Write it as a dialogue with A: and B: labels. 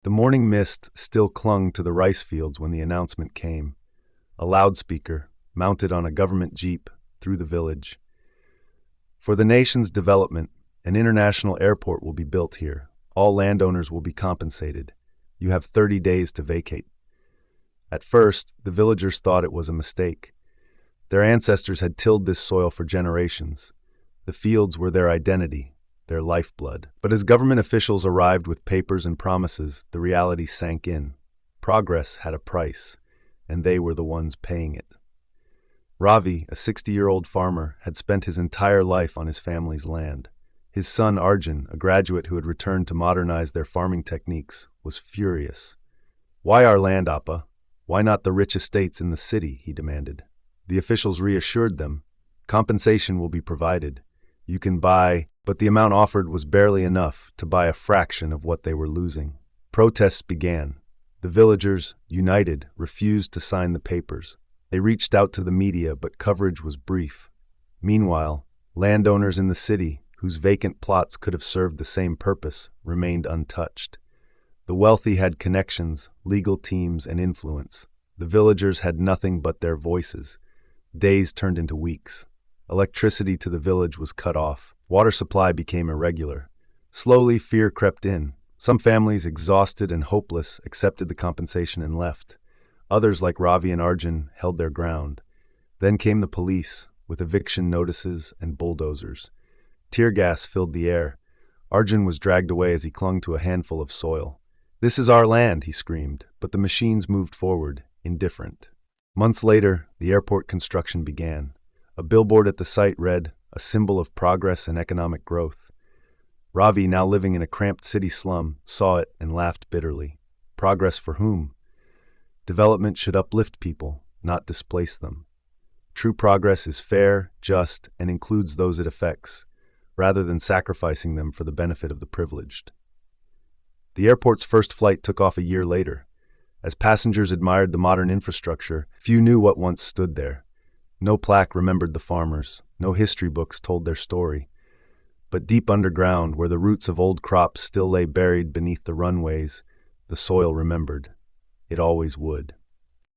A: The morning mist still clung to the rice fields when the announcement came. A loudspeaker, mounted on a government jeep, through the village. For the nation's development, an international airport will be built here. All landowners will be compensated. You have 30 days to vacate. At first, the villagers thought it was a mistake. Their ancestors had tilled this soil for generations. The fields were their identity, their lifeblood. But as government officials arrived with papers and promises, the reality sank in. Progress had a price, and they were the ones paying it. Ravi, a 60-year-old farmer, had spent his entire life on his family's land. His son Arjun, a graduate who had returned to modernize their farming techniques, was furious. "Why our land, Appa? Why not the rich estates in the city?" he demanded. The officials reassured them, "Compensation will be provided. You can buy," but the amount offered was barely enough to buy a fraction of what they were losing. Protests began. The villagers, united, refused to sign the papers. They reached out to the media, but coverage was brief. Meanwhile, landowners in the city, whose vacant plots could have served the same purpose, remained untouched. The wealthy had connections, legal teams, and influence. The villagers had nothing but their voices. Days turned into weeks. Electricity to the village was cut off. Water supply became irregular. Slowly, fear crept in. Some families, exhausted and hopeless, accepted the compensation and left. Others, like Ravi and Arjun, held their ground. Then came the police, with eviction notices and bulldozers. Tear gas filled the air. Arjun was dragged away as he clung to a handful of soil. "This is our land," he screamed, but the machines moved forward, indifferent. Months later, the airport construction began. A billboard at the site read, "A symbol of progress and economic growth." Ravi, now living in a cramped city slum, saw it and laughed bitterly. Progress for whom? Development should uplift people, not displace them. True progress is fair, just, and includes those it affects, rather than sacrificing them for the benefit of the privileged. The airport's first flight took off a year later. As passengers admired the modern infrastructure, few knew what once stood there. No plaque remembered the farmers, no history books told their story. But deep underground, where the roots of old crops still lay buried beneath the runways, the soil remembered. It always would.